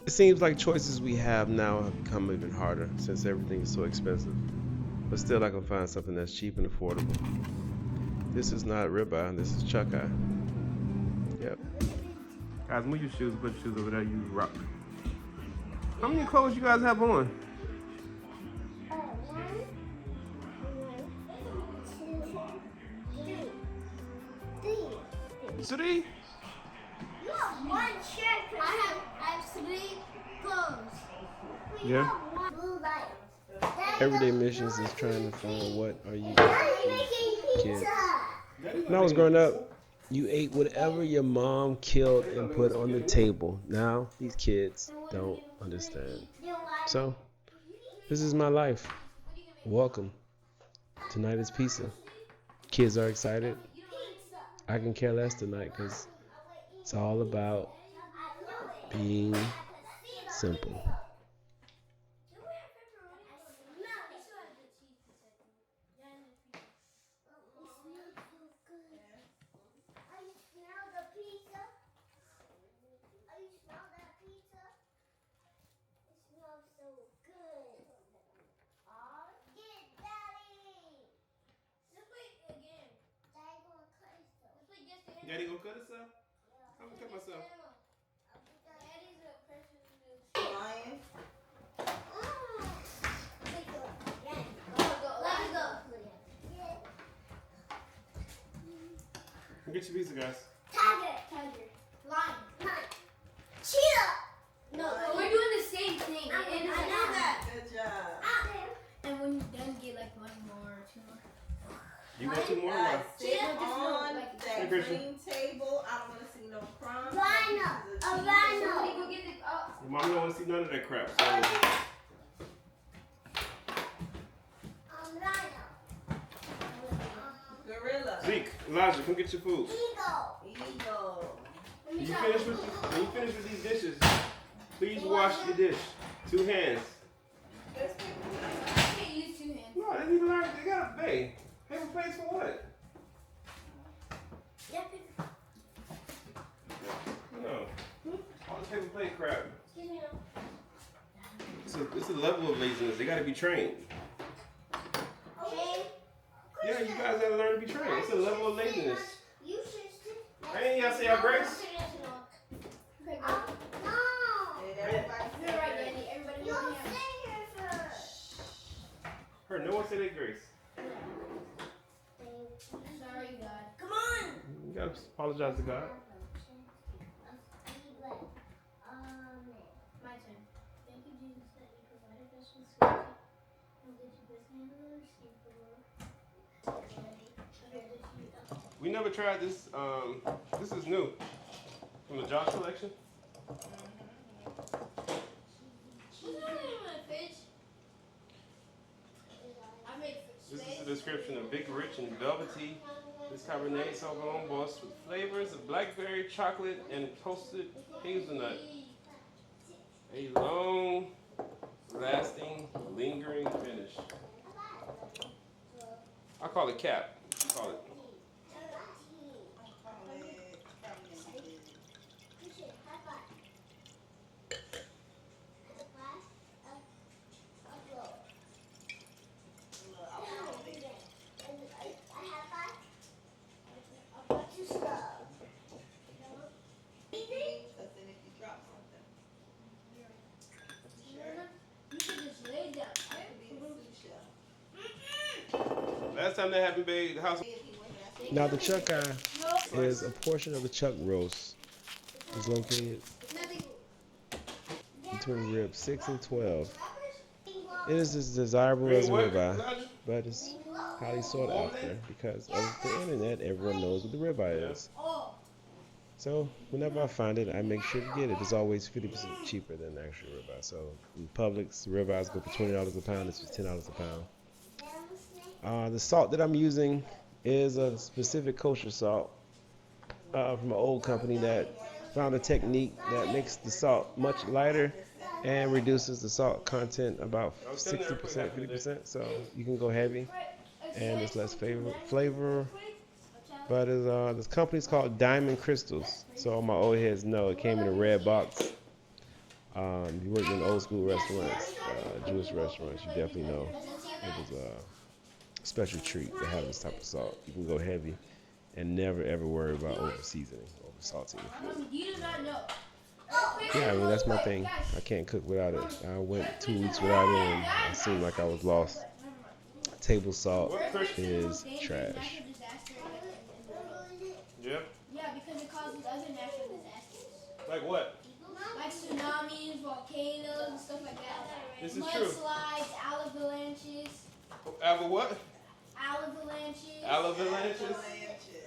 It seems like choices we have now have become even harder since everything is so expensive. But still, I can find something that's cheap and affordable. This is not ribeye, this is chuck eye. Yep. Guys, move your shoes, put your shoes over there, you rock. How many clothes you guys have on? Three? You have one shirt. I have three clothes. Yeah. Blue light. Everyday missions is trying to find what are you kids. Pizza. When I was growing up, you ate whatever your mom killed and put on the table. Now these kids don't understand. So this is my life. Welcome. Tonight is pizza. Kids are excited. I can care less tonight because it's all about being simple. Daddy gonna cut himself? I'm gonna cut myself. Lion. Get your pizza, guys. Tiger. Lion. Cheetah. No, we're doing the same thing. I know that. Good job. And when you're done, get like one more or two more. You want two more? Or Sit on like that green table. I don't want to see no crumbs. Somebody go get the. your mom don't want to see none of that crap. So Gorilla. Zeke, Elijah, come get your food. Eagle. When you finish with these dishes, please wash your dish. 2 hands. I can't use 2 hands. No, they need to learn. They gotta pay. Paper plates for what? No. All this paper plate crap. It's a level of laziness. They gotta be trained. Yeah, you guys gotta learn to be trained. It's a level of laziness. Ain't y'all say our grace? Okay, go. You're right, Danny. Everybody hold hands. Her, no one said their grace. Sorry, God. Come on. You gotta apologize to God. My turn. Thank you, Jesus, that you provided us with safety. And that you bless me in the receive the Lord. We never tried this. This is new from the Josh collection. This is the description of big, rich, and velvety. This Cabernet Sauvignon boasts with flavors of blackberry, chocolate, and toasted hazelnut. A long, lasting, lingering finish. I call it cap. I call it. Last time that happened, babe, the house. Now the chuck eye is a portion of the chuck roast. It's located between ribs 6 and 12. It is as desirable as a ribeye, but it's highly sought after because of the internet. Everyone knows what the ribeye is. So whenever I find it, I make sure to get it. It's always 50% cheaper than the actual ribeye. So in Publix, ribeyes go for $20 a pound. It's just $10 a pound. The salt that I'm using is a specific kosher salt from an old company that found a technique that makes the salt much lighter and reduces the salt content about 60%, 50%. So you can go heavy and it's less flavor. But this company's called Diamond Crystals. So all my old heads know it came in a red box. You worked in old school restaurants, Jewish restaurants, you definitely know it was a special treat to have this type of salt. You can go heavy and never ever worry about over seasoning, over salting your food. Yeah, I mean that's my thing. I can't cook without it. I went 2 weeks without it, and I seemed like I was lost. Table salt is trash. Yeah. Yeah, because it causes other natural disasters. Like what? Like tsunamis, volcanoes, and stuff like that. This is true. Mudslides, avalanches. What? Avalanches. Avalanches?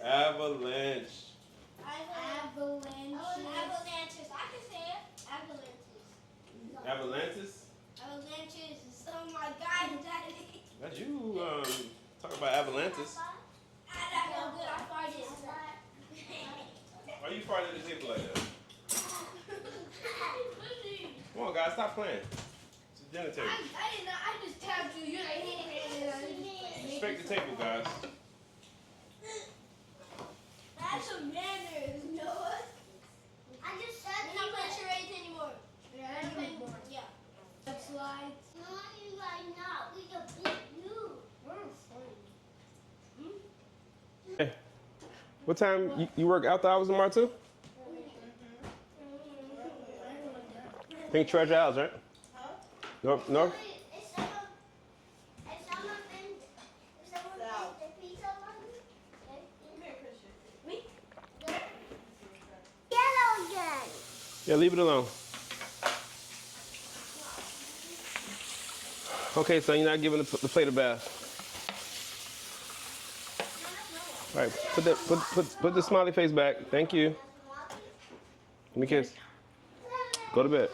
Avalanche. Avalanches. Avalanches. I can say it. Avalanches. Avalanches? Avalanches is oh my god, daddy. That you talking about avalanches. I feel good. I farted. Why you farting at the table like that? Come on guys, stop playing. It's a dinner table. I did not. I just tapped you. You're like, Respect the table, guys. that's some manners, Noah. I just said we're not playing charades anymore. Yeah, that's playing board. Yeah. Slides. No, you guys not. We can beat you. We're funny. Hey, what time you work out the hours tomorrow too? Pink Treasure House, right? North? If someone been the pizza me? Yellow again. Yeah, leave it alone. Okay, so you're not giving the plate a bath. All right, put the smiley face back. Thank you. Give me a kiss. Go to bed.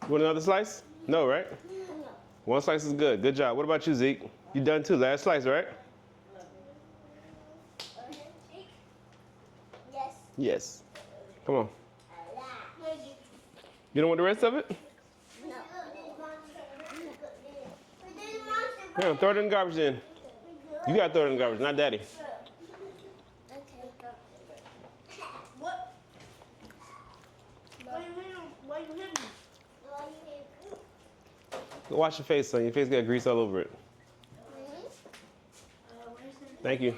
You want another slice? No, right? One slice is good. Good job. What about you, Zeke? You done too. Last slice, right? Yes. Yes. Come on. You don't want the rest of it? Yeah, throw it in the garbage then. You gotta throw it in the garbage, not daddy. What? Why you hit me? Wash your face, son. Your face got grease all over it. Thank you.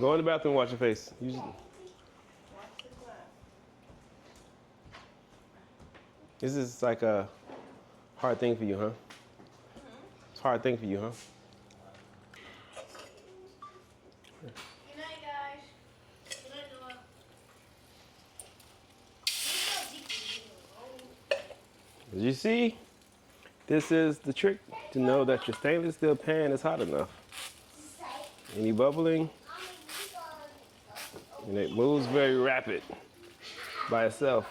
Go in the bathroom and wash your face. This is like a hard thing for you, huh? It's a hard thing for you, huh? Good night, guys. Good night, Noah. As you see, this is the trick to know that your stainless steel pan is hot enough. Any bubbling, and it moves very rapid by itself.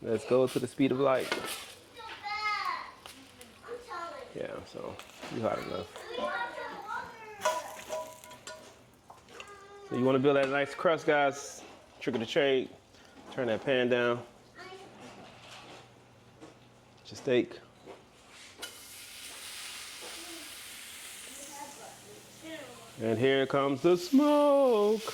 Let's go to the speed of light. Yeah, so you're hot enough. So you want to build that nice crust, guys. Trick of the trade. Turn that pan down. Get your steak. And here comes the smoke.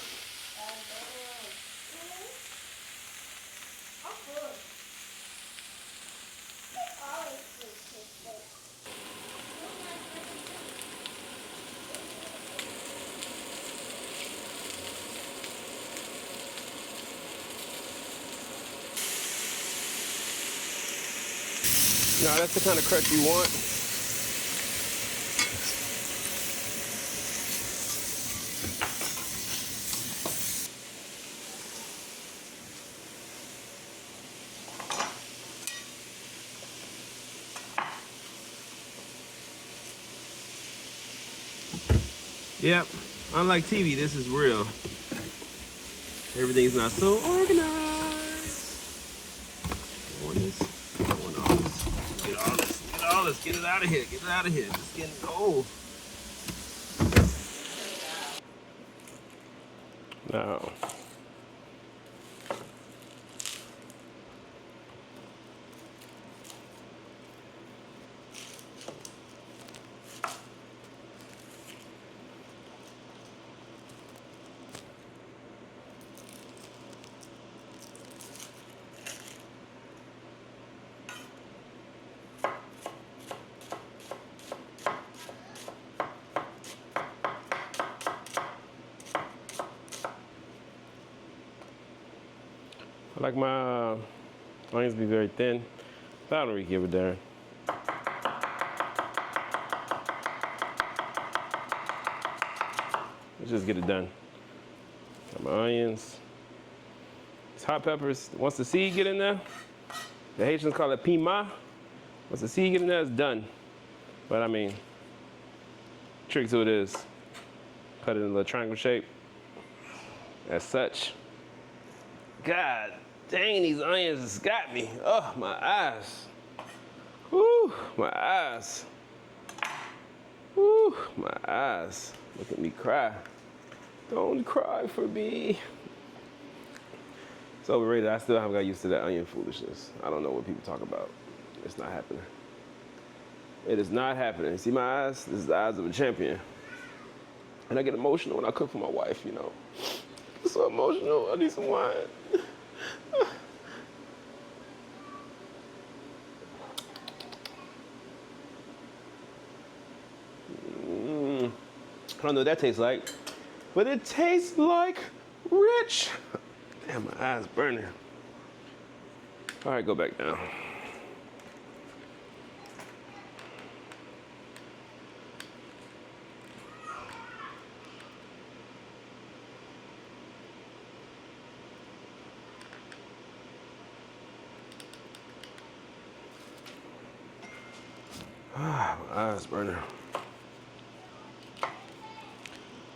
Now that's the kind of crust you want. Yep, unlike TV, this is real. Everything's not so organized. All this. Get all this, get it out of here, get it out of here. It's getting old. Now, like my onions be very thin, but I don't really give a darn. Let's just get it done. Got my onions. These hot peppers, once the seed get in there, the Haitians call it pima. Once the seed get in there, it's done. But I mean, trick to it is, cut it in a little triangle shape, as such. God dang, these onions has got me. Oh, my eyes. Woo, my eyes. Woo, my eyes. Look at me cry. Don't cry for me. It's overrated. I still haven't got used to that onion foolishness. I don't know what people talk about. It's not happening. It is not happening. See my eyes? This is the eyes of a champion. And I get emotional when I cook for my wife, you know. I'm so emotional. I need some wine. I don't know what that tastes like, but it tastes like rich. Damn, my eyes burning. All right, go back down. Ah, my eyes burning.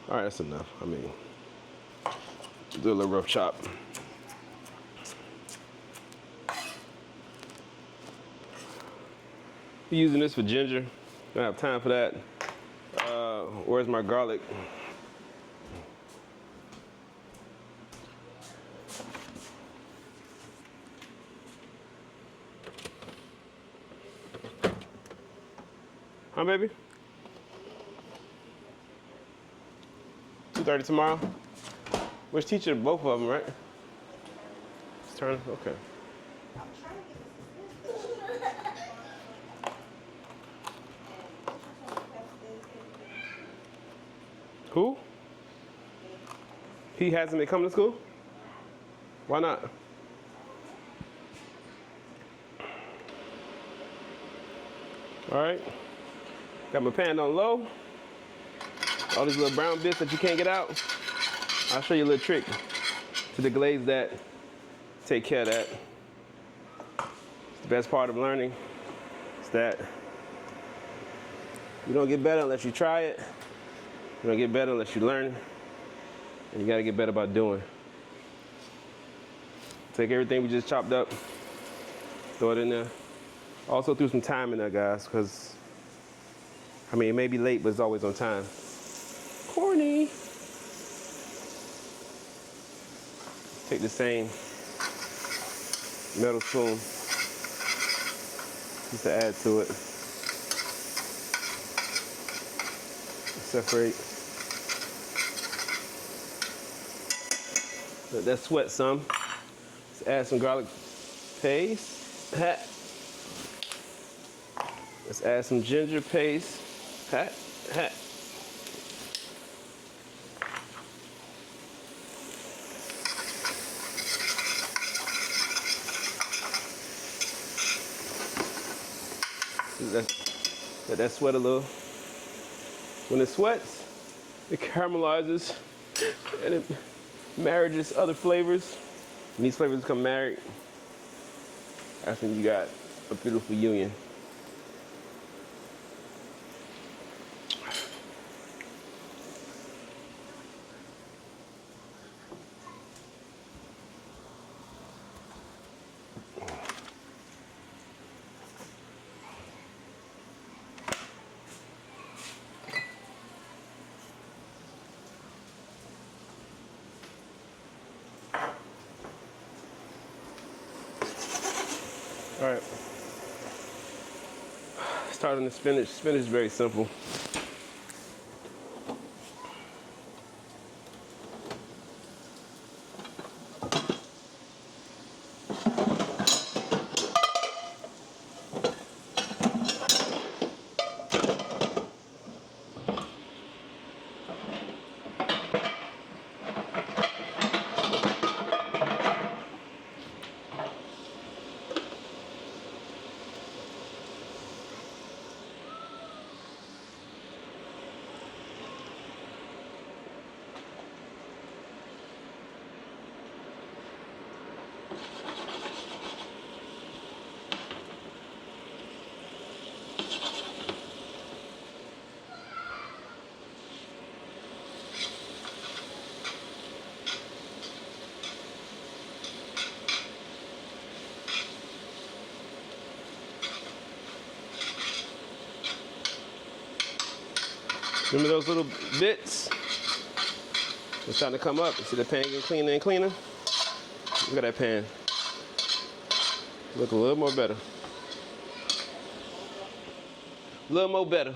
All right, that's enough. I mean, do a little rough chop. Be using this for ginger. Don't have time for that. Where's my garlic? Huh, baby? 2:30 tomorrow? Which teacher? Both of them, right? It's turn. Okay. Who? He hasn't been coming to school? Why not? All right. Got my pan on low. All these little brown bits that you can't get out. I'll show you a little trick to deglaze that. Take care of that. It's the best part of learning is that you don't get better unless you try it. You don't get better unless you learn. And you gotta get better by doing. Take everything we just chopped up, throw it in there. Also threw some thyme in there, guys, because, I mean, it may be late, but it's always on time. Corny. Take the same metal spoon just to add to it. Separate. Let that sweat some. Let's add some garlic paste. Hat. Let's add some ginger paste. Hat. Hat. Let that sweat a little. When it sweats, it caramelizes and it marriages other flavors. When these flavors become married, that's when you got a beautiful union. All right. Start on the spinach. Spinach is very simple. Remember those little bits? It's starting to come up. You see the pan getting cleaner and cleaner? Look at that pan. Look a little more better. A little more better.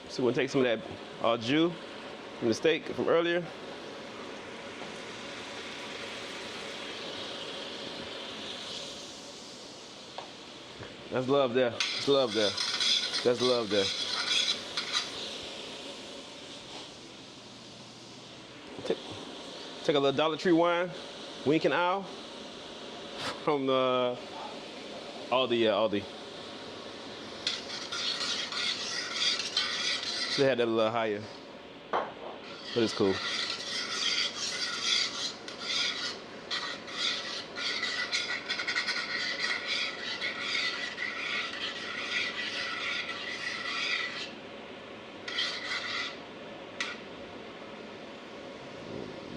So we'll take some of that au jus from the steak from earlier. That's love there. That's love there. That's love there. Take a little Dollar Tree wine, Wink and Owl, from the Aldi, yeah, Aldi. Should have had that a little higher, but it's cool.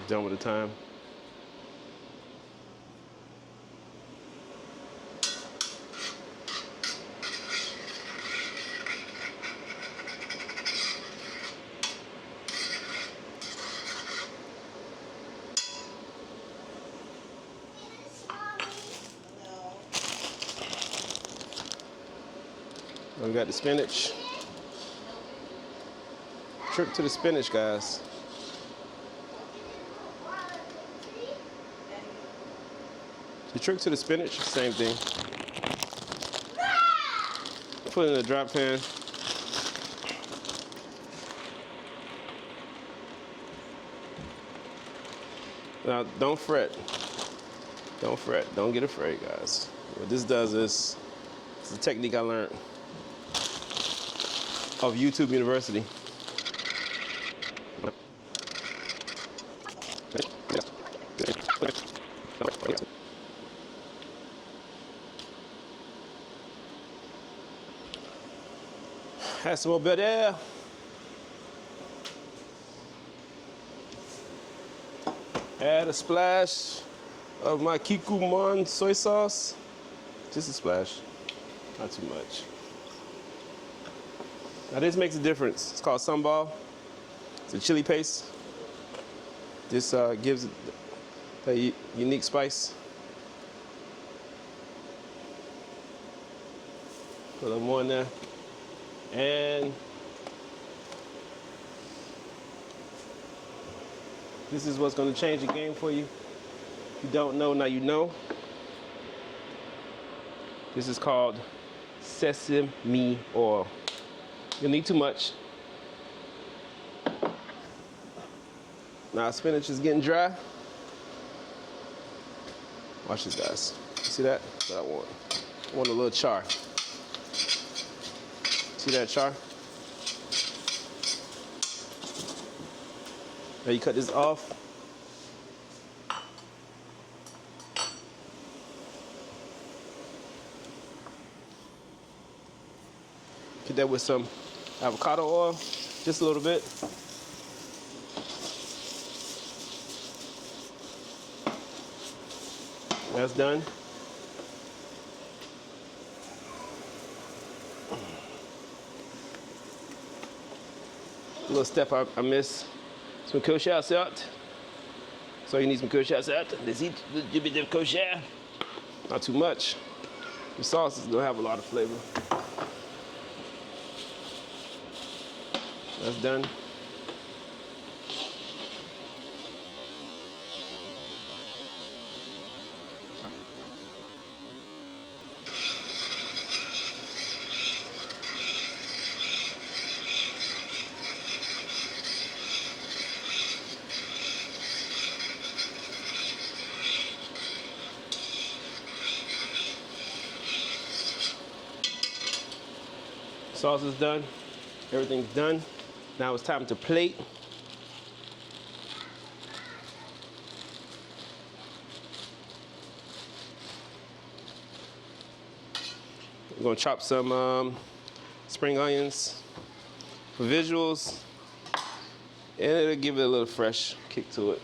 Done with the time. We got the spinach. Trick to the spinach, guys. The trick to the spinach, same thing. Put it in a drop pan. Now, don't fret. Don't fret. Don't get afraid, guys. What this does is, it's a technique I learned of YouTube University. Add some more butter. Add a splash of my kikuman soy sauce. Just a splash, not too much. Now this makes a difference. It's called sambal. It's a chili paste. This gives it a unique spice. Put a little more in there. And this is what's going to change the game for you. If you don't know, now you know. This is called sesame oil. You'll need too much. Now spinach is getting dry. Watch this, guys. See that? That's what I want. I want a little char. See that char? Now you cut this off. Get that with some avocado oil, just a little bit. That's done. A little step I missed. Some kosher salt. So you need some kosher salt. Let's eat a little bit of kosher. Not too much. The sauce is gonna have a lot of flavor. That's done. Sauce is done. Everything's done. Now it's time to plate. We're gonna chop some spring onions for visuals, and it'll give it a little fresh kick to it.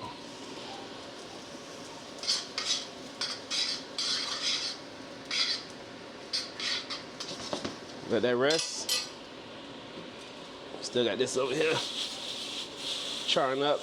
Let that rest. Still got this over here, charring up.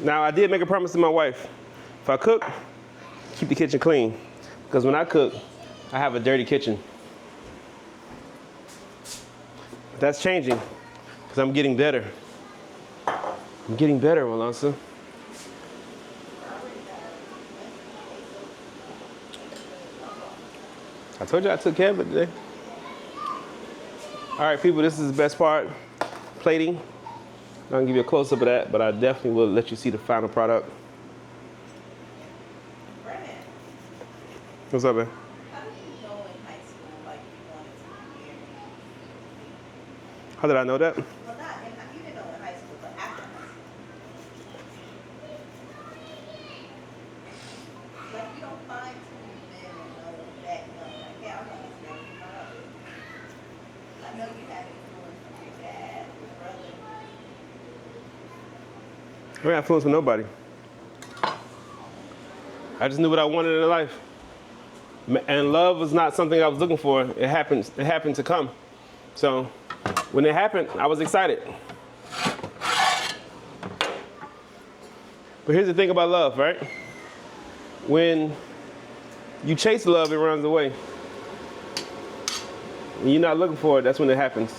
Now, I did make a promise to my wife. If I cook, keep the kitchen clean. Because when I cook, I have a dirty kitchen. That's changing, because I'm getting better. I'm getting better, Melanza. I told you I took care of it today. All right, people, this is the best part, plating. I'm gonna give you a close-up of that, but I definitely will let you see the final product. Brennan, What's up, man? how did you know in high school like you wanted to be married? How did I know that? Well, not in you didn't know in high school, but after high school. Like you don't find too many men that know that young. Like, yeah, I know this young. I know you had influence from your dad, your brother. I ain't influenced with nobody. I just knew what I wanted in life. And love was not something I was looking for. It happened to come. So when it happened, I was excited. But here's the thing about love, right? When you chase love, it runs away. When you're not looking for it, that's when it happens.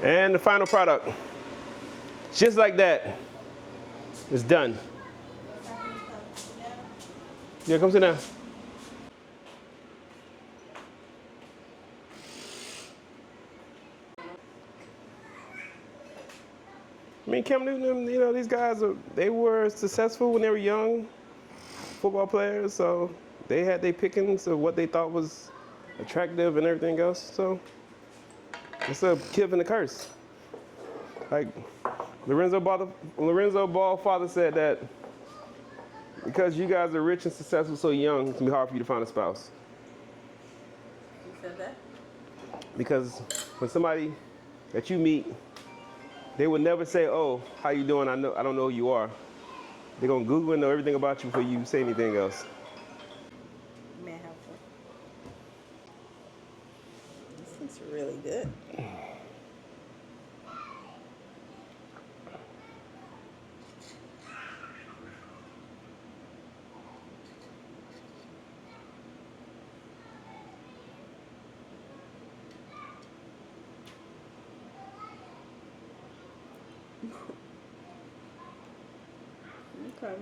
And the final product, just like that, is done. Yeah, come sit down. I mean, Cam Newton, you know, these guys, they were successful when they were young, football players, so they had their pickings of what they thought was attractive and everything else, so it's a gift and a curse. Like Lorenzo Ball father said that because you guys are rich and successful so young, it's gonna be hard for you to find a spouse. You said that? Because when somebody that you meet, they would never say, "Oh, how you doing? I don't know who you are." They're gonna Google and know everything about you before you say anything else. May I have one? This is really good. Okay.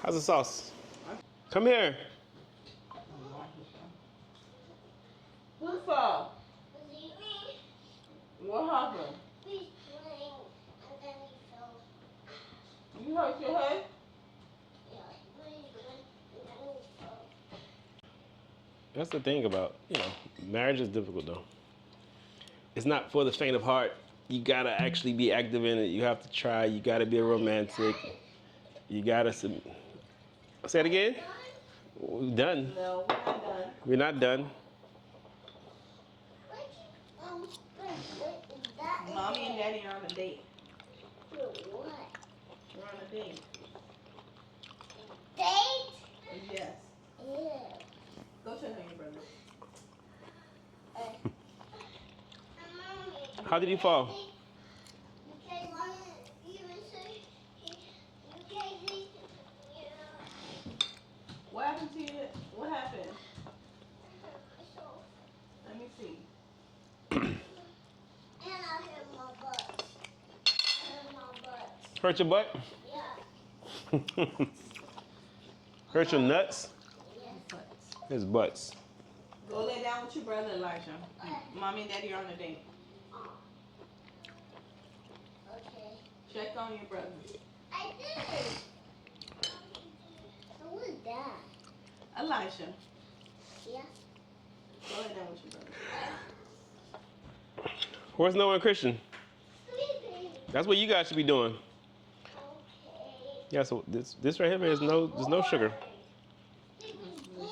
How's the sauce? Come here. Who's up? What happened? He's playing, and then he fell. You hurt your head? Yeah, really good, and then he fell. That's the thing about, marriage is difficult though. It's not for the faint of heart. You gotta actually be active in it. You have to try. You gotta be a romantic. You gotta say it again. We're done. No, we're not done. We're not done. Mommy and Daddy are on a date. What? We're on a date. Date? Yes. Yeah. Go check on your brother. How did he fall? What happened to you? What happened? Let me see. And I hit my butt. Hurt your butt? Yeah. Hurt your nuts? Yeah. His butts. Go lay down with your brother, Elijah. Mommy and Daddy are on a date. Okay. Check on your brother. I did. Who was that? Elijah. Yeah. Go lay down with your brother. Where's Noah and Christian? Sleeping. That's what you guys should be doing. Okay. Yeah, so this right here, man, there's no sugar. Sleeping boy.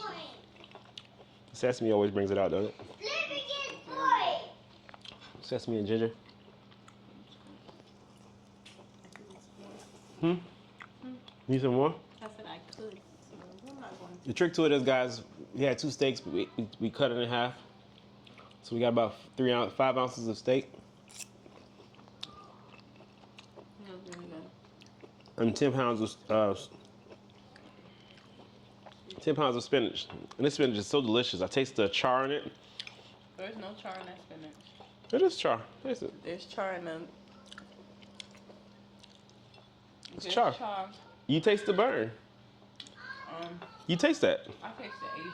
Sesame always brings it out, doesn't it? Sleeping boy. Sesame and ginger. Need some more? I said I could. So I'm not going to. The trick to it is, guys, we had 2 steaks, but we cut it in half. So we got about 5 ounces of steak That was really good. and 10 pounds of spinach. And this spinach is so delicious. I taste the char in it. There's no char in that spinach. It is char. Taste it. There's char in them. It's char. You taste the burn. You taste that. I taste the Asian.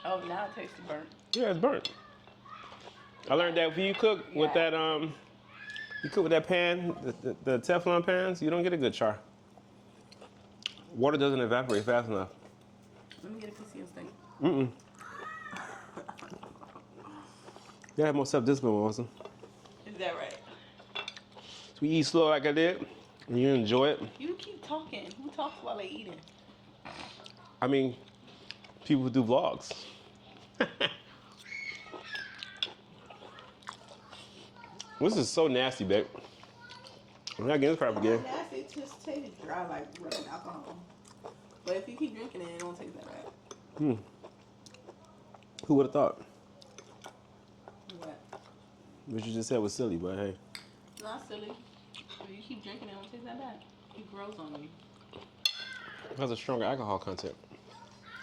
Oh, now I taste the burnt. Yeah, it's burnt. I learned that when you cook with that you cook with that pan, the Teflon pans, you don't get a good char. Water doesn't evaporate fast enough. Let me get a piece of your steak. You gotta have more self-discipline, Wilson. Is that right? So we eat slow like I did, and you enjoy it. You keep talking. Who talks while they eating? I mean, people who do vlogs. This is so nasty, babe. I'm not getting this crap again. Nasty, it just tastes dry like rubbing alcohol. But if you keep drinking it, it don't taste that bad. Who would have thought? What? What you just said was silly, but hey. Not silly. If you keep drinking it, it don't taste that bad. It grows on you. It has a stronger alcohol content.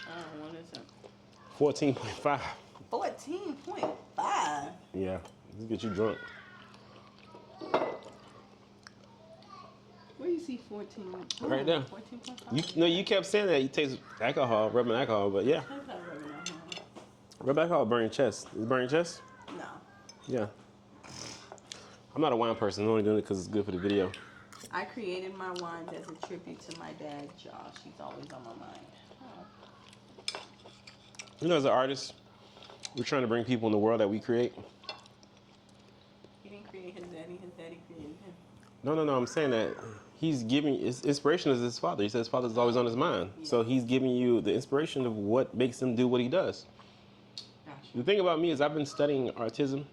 I don't know, what is it? 14.5. 14.5. Yeah, this get you drunk. Where you see 14? Right there. 14.5. You kept saying that you taste alcohol, rubbing alcohol, but yeah. Tastes like rubbing alcohol. Rubbing alcohol burn your chest. Is it burn your chest? No. Yeah. I'm not a wine person. I'm only doing it because it's good for the video. I created my wines as a tribute to my dad, Josh. He's always on my mind. Oh. You know, as an artist, we're trying to bring people in the world that we create. He didn't create his daddy created him. No. I'm saying that he's giving his inspiration is his father. He says father's always on his mind. Yeah. So he's giving you the inspiration of what makes him do what he does. Gotcha. The thing about me is I've been studying autism,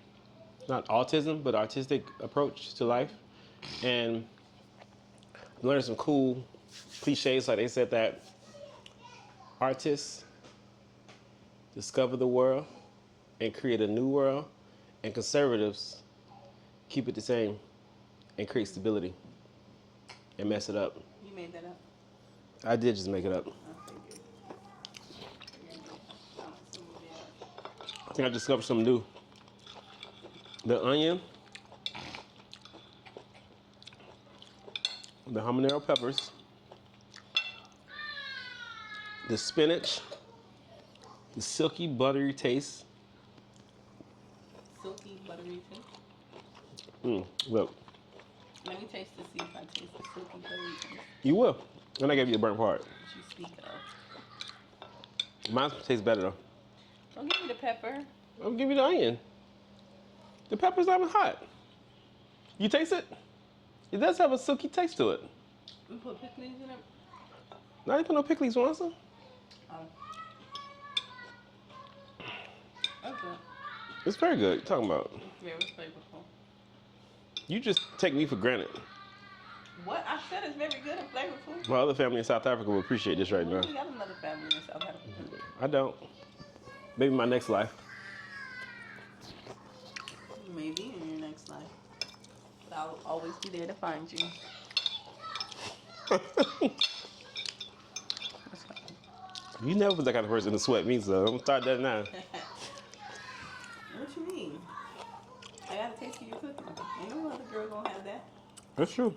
not autism, but artistic approach to life. And learned some cool cliches. Like they said that artists discover the world and create a new world, and conservatives keep it the same and create stability and mess it up. You made that up? I did just make it up. I think I discovered something new. The onion, the habanero peppers, the spinach, the silky buttery taste. Silky, buttery taste. Look, Let me taste to see if I taste the silky, buttery taste you will. And I gave you the burnt part. that you speak of. Mine tastes better though. Don't give me the pepper. I'll give you the onion. The pepper's not even hot. You taste it? It does have a silky taste to it. You put pickles in it? Now you put no pickles on some. Oh. Okay. It's very good. What you talking about? Very flavorful. You just take me for granted. What? I said it's very good and flavorful. My other family in South Africa will appreciate this right now. We got another family in South Africa. I don't. Maybe my next life. Maybe in your next life. But I'll always be there to find you. You never was that kind of person to sweat me, so I'm gonna start that now. What you mean? I got a taste of your cooking. Ain't no other girl gonna have that. That's true.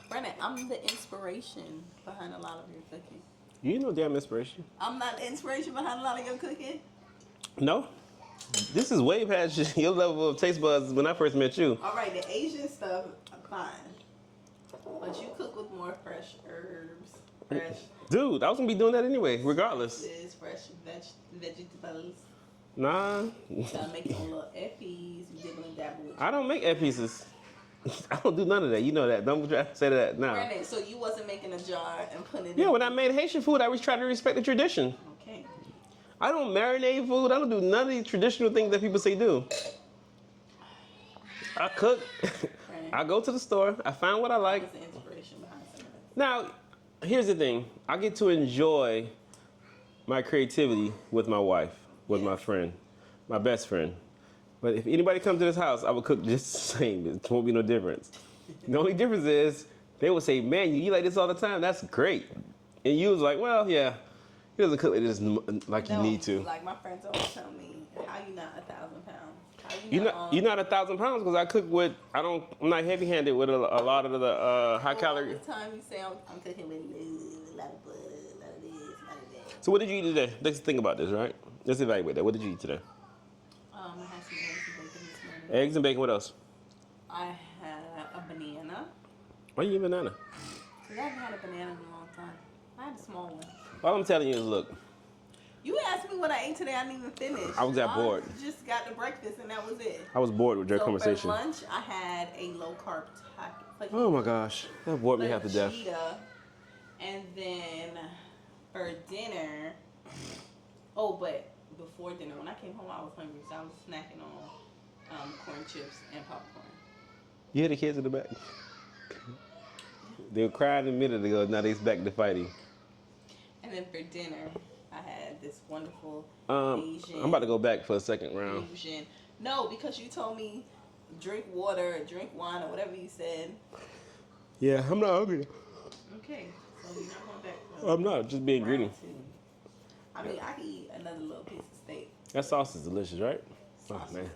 Brennan, I'm the inspiration behind a lot of your cooking. You ain't no damn inspiration. I'm not the inspiration behind a lot of your cooking. No. This is way past your level of taste buds when I first met you. All right, the Asian stuff, fine. But you cook with more fresh herbs, fresh Dude, I was gonna be doing that anyway, regardless. spices, fresh vegetables. Nah, Gotta make your little eppies. You dibble and dabble with I don't make egg pieces. I don't do none of that. You know that. Don't try to say that now. Granted, so you wasn't making a jar and putting it Yeah, in. when I made Haitian food, I was trying to respect the tradition. Okay. I don't marinate food. I don't do none of these traditional things that people say do. I cook. Right. I go to the store. I find what I like. What's the inspiration behind some of it? Now, here's the thing. I get to enjoy my creativity with my wife, with my friend, my best friend. But if anybody comes to this house, I will cook just the same. It won't be no difference. The only difference is they will say, "Man, you eat like this all the time. That's great." And you was like, "Well, yeah, he doesn't cook like this like you need to." Like my friends always tell me, how you not 1,000 pounds? How you You're not 1,000 pounds because I cook with. I'm not heavy-handed with a lot of the high calorie. All the time you say I'm cooking with a lot of butter, a lot of this, a lot of that. So what did you eat today? Let's think about this, right? Let's evaluate that. What did you eat today? I had some eggs and bacon this morning. Eggs and bacon. What else? I had a banana. Why you eat banana? Because I haven't had a banana in a long time. I had a small one. All I'm telling you is, look. You asked me what I ate today. I didn't even finish. I was that bored. Just got the breakfast and that was it. I was bored with your conversation. For lunch, I had a low carb taco. Oh my gosh, that bored me half to death. And then for dinner, oh, but before dinner, when I came home, I was hungry, so I was snacking on corn chips and popcorn. You hear the kids in the back? They were crying a minute ago. Now they're back to fighting. And then for dinner, I had this wonderful Asian. I'm about to go back for a second round. Fusion. No, because you told me drink water, drink wine, or whatever you said. Yeah, I'm not hungry. Okay, so you're not going back. I'm not, just being greedy. I mean, I can eat another little piece of steak. That sauce is delicious, right? Oh It's man, good.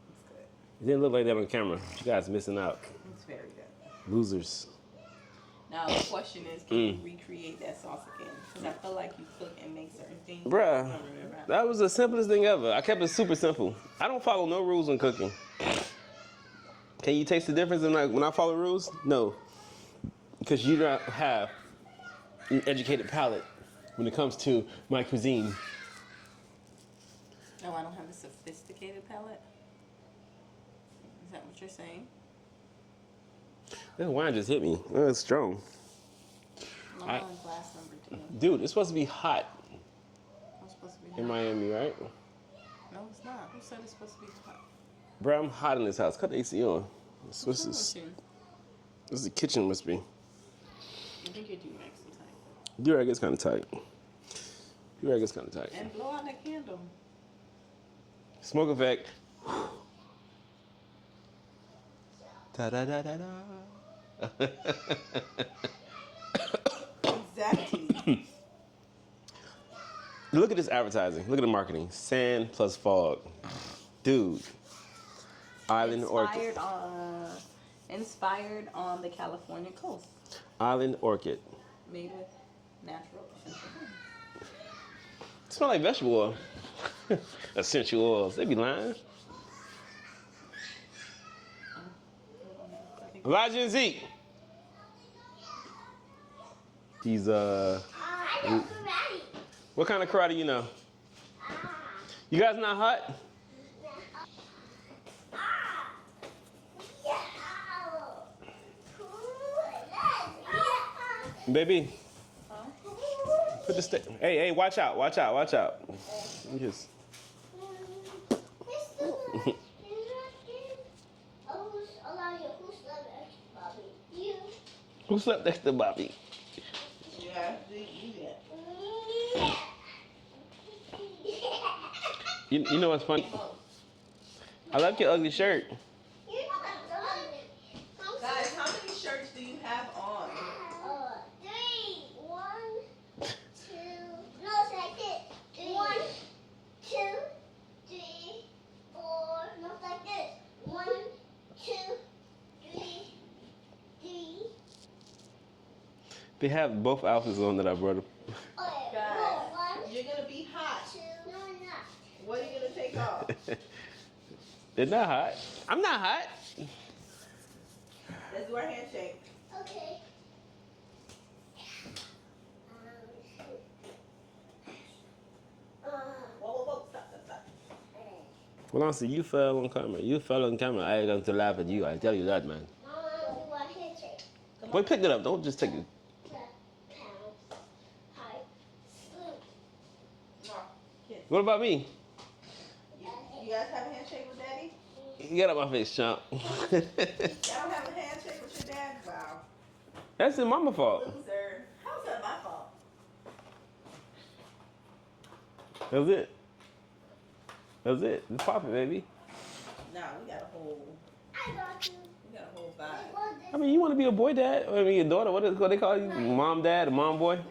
It's good. it didn't look like that on camera. You guys missing out, It's very good. losers. Now the question is, can you recreate that sauce again? Because I feel like you cook and make certain things. Bruh, you don't remember how to that was the simplest thing ever. I kept it super simple. I don't follow no rules when cooking. Can you taste the difference when I follow rules? No, because you don't have an educated palate when it comes to my cuisine. No, I don't have a sophisticated palate. Is that what you're saying? That wine just hit me. Oh, it's strong. No, I'm on glass number 2. Dude, it's supposed to be hot I'm supposed to be in hot. Miami, right? No, it's not. Who said it's supposed to be hot? Bro, I'm hot in this house. Cut the AC on. This What's wrong is with you? this is the kitchen, must be. I think you're doing extra tight. Durag is kind of tight. Durag is kind of tight. And blow out that candle. Smoke effect. Da da da da da. Exactly. Look at this advertising. Look at the marketing. Sand plus fog. Dude. Island orchid. Inspired on the California coast. Island orchid. Made with natural essential oils. Smell like vegetable oil. Essential oils. They be lying. Elijah and Zeke. These I know karate. what kind of karate you know? You guys not hot? Baby, put the stick. Hey, watch out, watch out, watch out. You just. Who slept next to Bobby? Yeah, you that. You know what's funny? I like your ugly shirt. Guys, how many shirts do you have on? 3, 1, 2. No, like this. 1, 2, 3, 4. Not like this. 1, 2, 3, 3. They have both outfits on that I brought up. Guys, you're gonna be hot. No, I'm not. What are you gonna take off? They're not hot. I'm not hot. Let's do our handshake. Okay. Whoa, stop. Well, honestly, you fell on camera. You fell on camera. I ain't going to laugh at you. I tell you that, man. Mom, do a handshake. Boy, pick it up. Don't just take it. What about me? You guys have a handshake with Daddy? Get out my face, chump. Y'all have a handshake with your dad? Wow. That's the mama fault. Loser. How's that my fault? That was it. That was it. Just pop it, baby. Nah, we got a whole vibe. I mean, you want to be a boy dad? I mean, your daughter. What they call you? Mom dad, a mom boy? Boy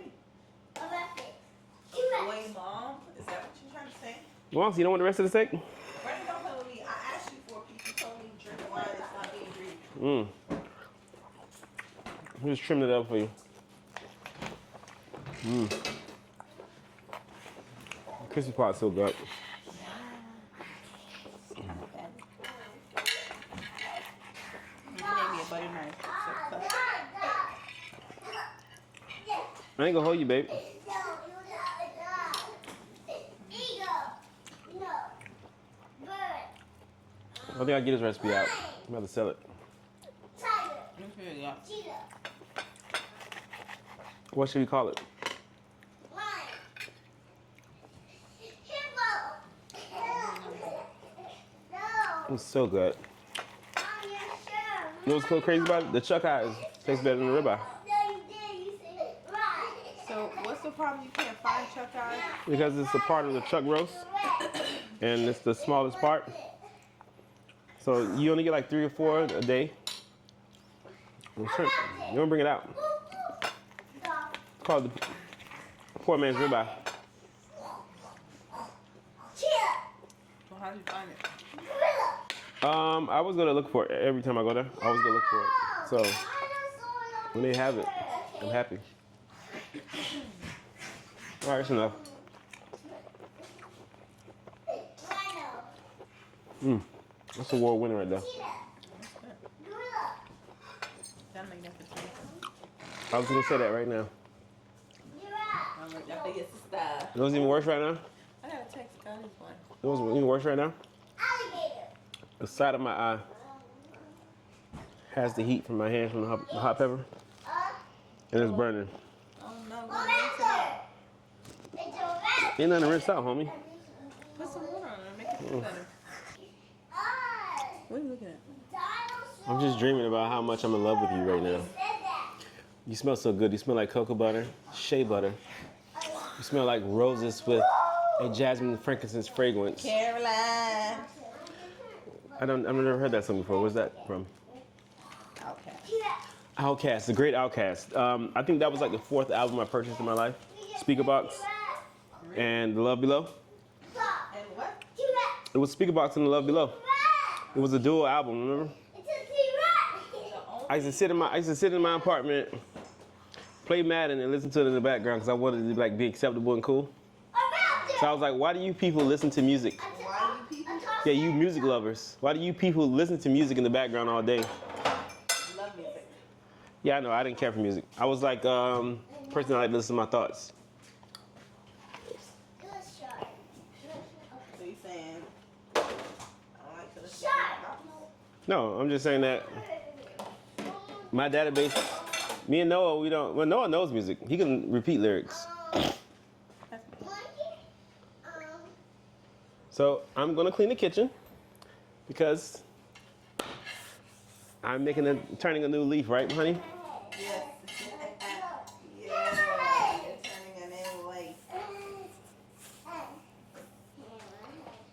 mom? Is that what you're trying to say? Well, so you don't want the rest of the steak? Brandon, don't play with me. I asked you for a piece. You told me drink wine. It's not being drinking. I'm just trimming it up for you. Crispy pot's so good. Butter knife. I ain't gonna hold you, babe. I think I'll get his recipe out. I'm about to sell it. What should we call it? It's so good. You know what's so crazy about it? The chuck eyes tastes better than the ribeye. So, what's the problem? You can't find chuck eyes? Because it's a part of the chuck roast, and it's the smallest part. So you only get like 3 or 4 a day. You don't bring it out. It's called the poor man's ribeye. So, how do you find it? I was gonna look for it every time I go there. I was gonna look for it. So when they have it, I'm happy. All right, that's enough. That's a award winner right there. That make nothing sense. I was gonna say that right now. I think it's the style. It was even worse right now. I gotta text Scotty's one. It was even worse right now. The side of my eye has the heat from my hand from the hot pepper, and it's burning. Oh no, we rinse it out. Ain't nothing to rinse out, homie. Put some water on it and make it feel better. What are you looking at? I'm just dreaming about how much I'm in love with you right now. You smell so good. You smell like cocoa butter, shea butter. You smell like roses with a jasmine and frankincense fragrance. Caroline. I've never heard that song before. Where's that from? Okay. Outkast, the great Outkast. I think that was like the 4th album I purchased in my life. Speaker Box and The Love Below. And what? It was Speaker Box and The Love Below. It was a dual album, remember? I used to sit in my apartment, play Madden, and listen to it in the background because I wanted it to like be acceptable and cool. So I was like, why do you people listen to music? Why do you people? Yeah, you music lovers. Why do you people listen to music in the background all day? Love music. Yeah, I know. I didn't care for music. I was like, person that like to listen to my thoughts. So you saying I don't like to listen to No, I'm just saying that my database, me and Noah, we don't. Well, Noah knows music. He can repeat lyrics. So I'm gonna clean the kitchen because I'm turning a new leaf, right, honey? Yes. Yeah. You're turning a new leaf.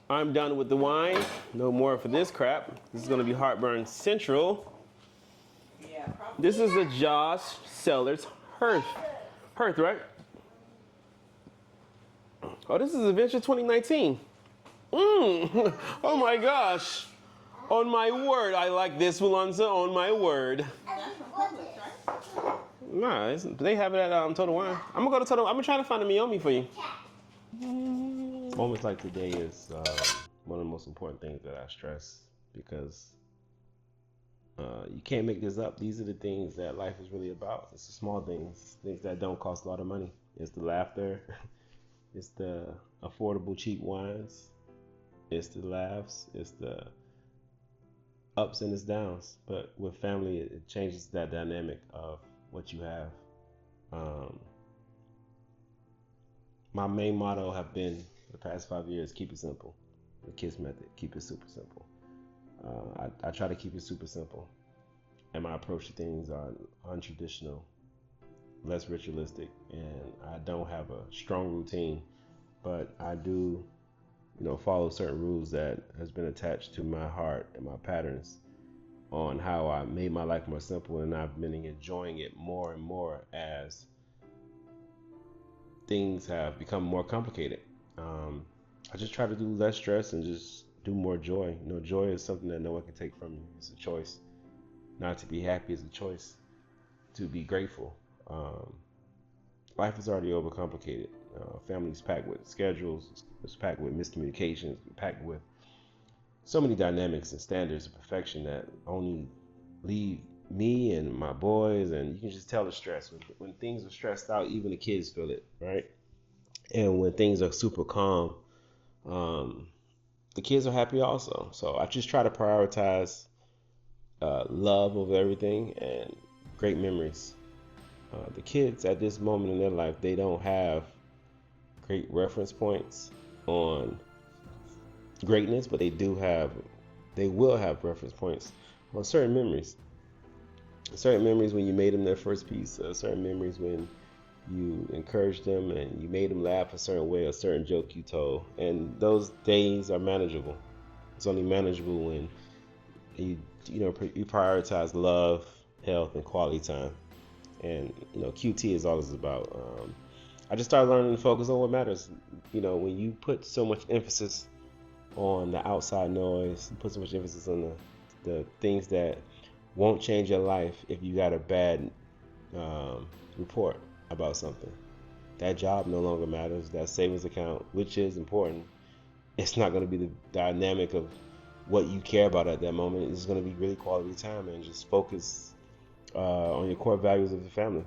I'm done with the wine. No more for this crap. This is gonna be heartburn central. Yeah, probably. This is the Josh Sellers Hearth, right? Oh, this is Adventure 2019. Oh my gosh. On my word, I like this, Walonza. On my word. That's from Publix, right? Nah, they have it at Total Wine. I'm gonna go to Total. I'm gonna try to find a Miyomi for you. Moments like today is one of the most important things that I stress because you can't make this up. These are the things that life is really about. It's the small things, things that don't cost a lot of money. It's the laughter. It's the affordable, cheap wines. It's the laughs, it's the ups and its downs. But with family, it changes that dynamic of what you have. Um, my main motto have been for the past 5 years: keep it simple. The KISS method: keep it super simple. I try to keep it super simple, and my approach to things are untraditional, less ritualistic, and I don't have a strong routine, but I do, follow certain rules that has been attached to my heart and my patterns on how I made my life more simple, and I've been enjoying it more and more as things have become more complicated. Um, I just try to do less stress and just do more joy. Joy is something that no one can take from you. It's a choice. Not to be happy is a choice. To be grateful. Um, Life is already overcomplicated. Family's packed with schedules. It's packed with miscommunications. Packed with so many dynamics and standards of perfection that only leave me and my boys, and you can just tell the stress. When things are stressed out, even the kids feel it, right? And when things are super calm, um, the kids are happy also. So I just try to prioritize love over everything and great memories. The kids at this moment in their life, they don't have great reference points on greatness, but they will have reference points on certain memories. Certain memories when you made them their first piece, certain memories when you encouraged them and you made them laugh a certain way, a certain joke you told, and those days are manageable. It's only manageable when you prioritize love, health, and quality time. And QT is all it's about. I just started learning to focus on what matters. When you put so much emphasis on the outside noise, you put so much emphasis on the things that won't change your life if you got a bad report about something. That job no longer matters. That savings account, which is important, it's not going to be the dynamic of what you care about at that moment. It's going to be really quality time, and just focus on your core values of the family.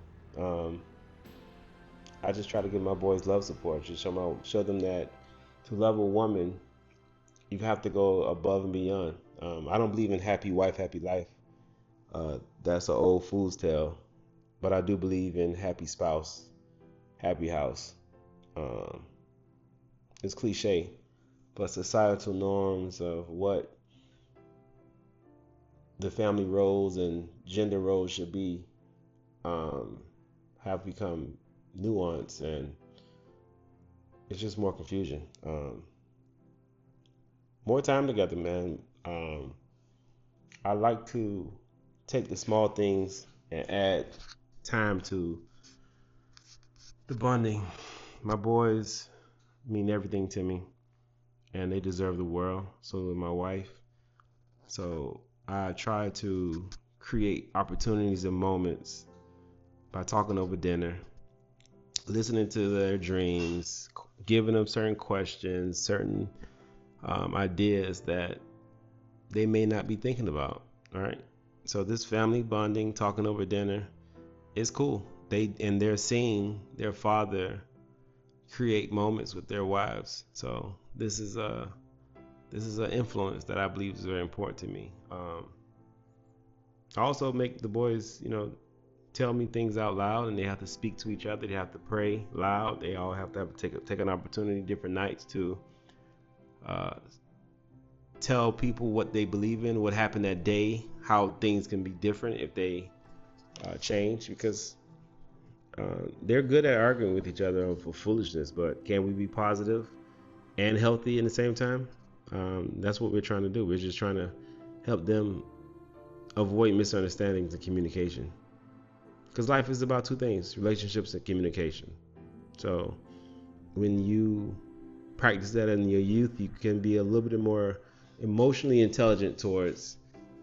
I just try to give my boys love support. Just show them that to love a woman, you have to go above and beyond. I don't believe in happy wife, happy life. That's an old fool's tale. But I do believe in happy spouse, happy house. Um, it's cliche, but societal norms of what the family roles and gender roles should be have become nuanced, and it's just more confusion. More time together, man. I like to take the small things and add time to the bonding. My boys mean everything to me, and they deserve the world. So does my wife. So I try to create opportunities and moments by talking over dinner, listening to their dreams, giving them certain questions, certain ideas that they may not be thinking about. All right. So this family bonding, talking over dinner, is cool. They're seeing their father create moments with their wives. So this is an influence that I believe is very important to me. I also make the boys, tell me things out loud, and they have to speak to each other. They have to pray loud. They all have to take an opportunity different nights to tell people what they believe in, what happened that day, how things can be different if they change, because they're good at arguing with each other for foolishness, but can we be positive and healthy in the same time? That's what we're trying to do. We're just trying to help them avoid misunderstandings and communication, because life is about two things: relationships and communication. So when you practice that in your youth, you can be a little bit more emotionally intelligent towards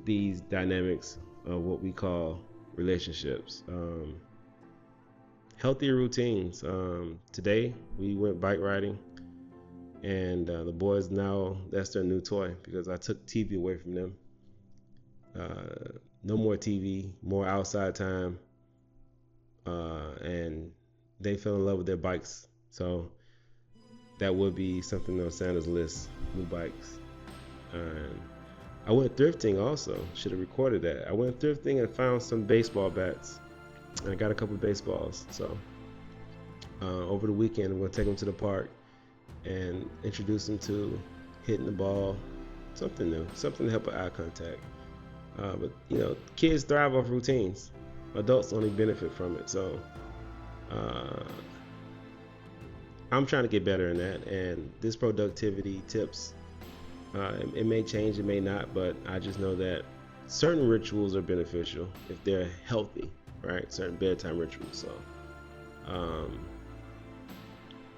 these dynamics of what we call relationships. Healthier routines. Today we went bike riding, and the boys, now that's their new toy, because I took TV away from them. No more TV, more outside time, and they fell in love with their bikes. So that would be something on Santa's list, new bikes. And I went thrifting also. Should have recorded that. I went thrifting and found some baseball bats. And I got a couple of baseballs. So over the weekend, I'm going to take them to the park and introduce them to hitting the ball. Something new, something to help with eye contact. But you know, kids thrive off routines. Adults only benefit from it. So I'm trying to get better in that. And this productivity tips, it may change, it may not, but I just know that certain rituals are beneficial if they're healthy, right? Certain bedtime rituals. So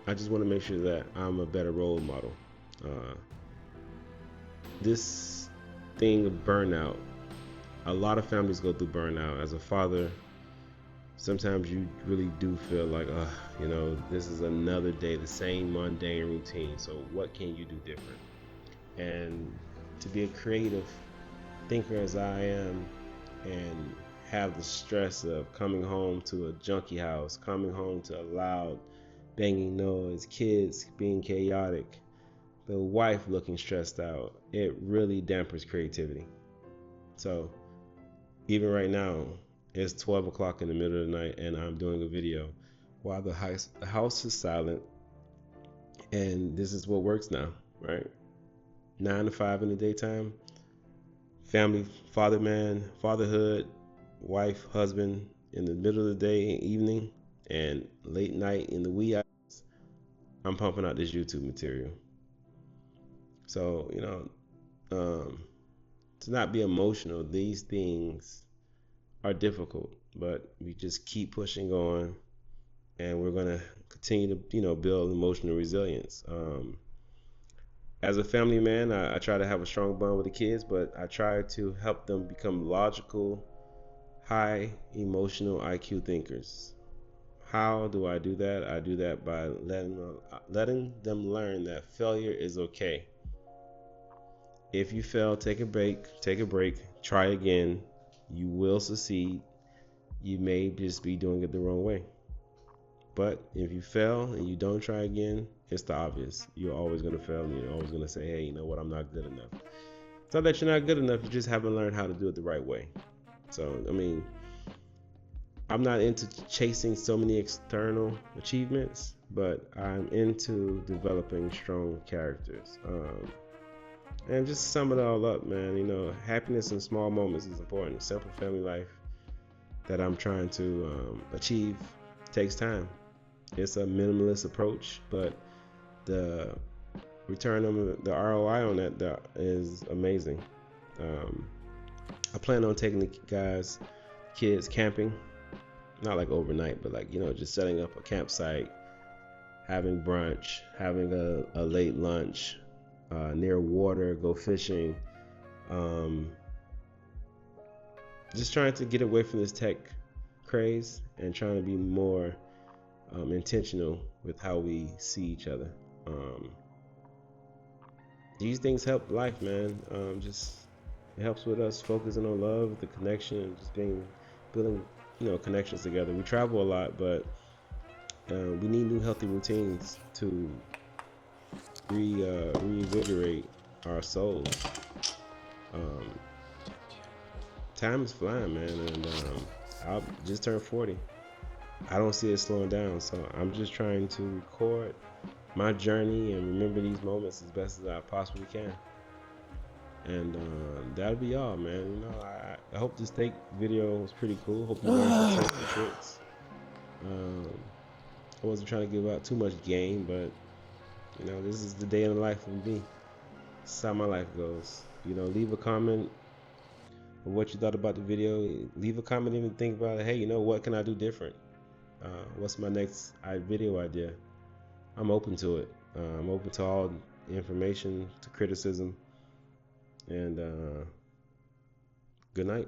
I just want to make sure that I'm a better role model. This thing of burnout, a lot of families go through burnout. As a father, sometimes you really do feel like, you know, this is another day, the same mundane routine. So what can you do different? And to be a creative thinker as I am, and have the stress of coming home to a junkie house, coming home to a loud banging noise, kids being chaotic, the wife looking stressed out, it really dampers creativity. So even right now, it's 12 o'clock in the middle of the night and I'm doing a video while the house is silent, and this is what works now, right? 9 to 5 in the daytime, family, fatherhood, wife, husband in the middle of the day and evening, and late night in the wee hours, I'm pumping out this YouTube material. So, you know, to not be emotional, these things are difficult, but we just keep pushing on, and we're going to continue to, you know, build emotional resilience. As a family man, I try to have a strong bond with the kids, but I try to help them become logical, high emotional IQ thinkers. How do I do that? I do that by letting them learn that failure is okay. If you fail, take a break, try again. You will succeed. You may just be doing it the wrong way. But if you fail and you don't try again, it's the obvious. You're always going to fail, and you're always going to say, hey, you know what, I'm not good enough. It's not that you're not good enough, you just haven't learned how to do it the right way. So, I mean, I'm not into chasing so many external achievements, but I'm into developing strong characters. And just to sum it all up, man, you know, happiness in small moments is important. Simple family life that I'm trying to achieve takes time. It's a minimalist approach, but the return on the ROI on that is amazing. I plan on taking the kids camping, not like overnight, but like, you know, just setting up a campsite, having brunch, having a late lunch near water, go fishing, just trying to get away from this tech craze and trying to be more intentional with how we see each other. These things help life, man. It helps with us focusing on love, the connection, just building, you know, connections together. We travel a lot, but we need new healthy routines to reinvigorate our souls. Time is flying, man, and I just turned 40. I don't see it slowing down, so I'm just trying to record my journey and remember these moments as best as I possibly can. And that'll be all, man. You know, I hope this steak video was pretty cool. Hope you learned some tips and tricks. I wasn't trying to give out too much game, but you know, this is the day in the life of me. This is how my life goes. You know, leave a comment of what you thought about the video. Leave a comment and think about it. Hey, you know, what can I do different? What's my next video idea? I'm open to it. I'm open to all information, to criticism, and good night.